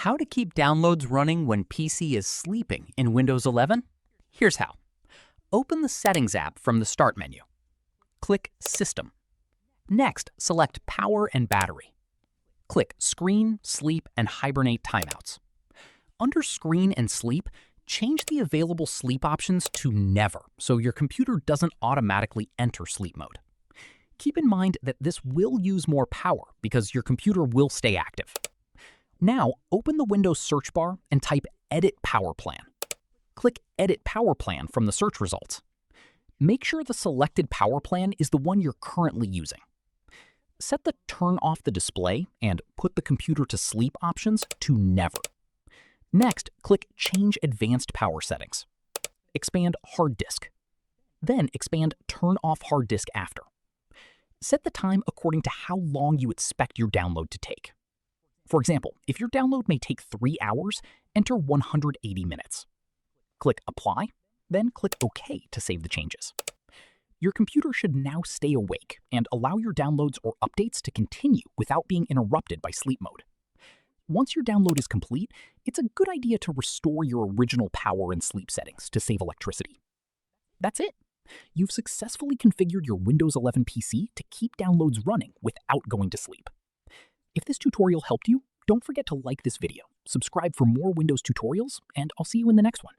How to keep downloads running when PC is sleeping in Windows 11? Here's how. Open the Settings app from the Start menu. Click System. Next, select Power and Battery. Click Screen, Sleep, and Hibernate Timeouts. Under Screen and Sleep, change the available sleep options to Never so your computer doesn't automatically enter sleep mode. Keep in mind that this will use more power because your computer will stay active. Now, open the Windows search bar and type Edit Power Plan. Click Edit Power Plan from the search results. Make sure the selected power plan is the one you're currently using. Set the Turn off the display and Put the computer to sleep options to Never. Next, click Change Advanced Power Settings. Expand Hard Disk. Then expand Turn off Hard Disk after. Set the time according to how long you expect your download to take. For example, if your download may take 3 hours, enter 180 minutes. Click Apply, then click OK to save the changes. Your computer should now stay awake and allow your downloads or updates to continue without being interrupted by sleep mode. Once your download is complete, it's a good idea to restore your original power and sleep settings to save electricity. That's it. You've successfully configured your Windows 11 PC to keep downloads running without going to sleep. If this tutorial helped you, don't forget to like this video, subscribe for more Windows tutorials, and I'll see you in the next one.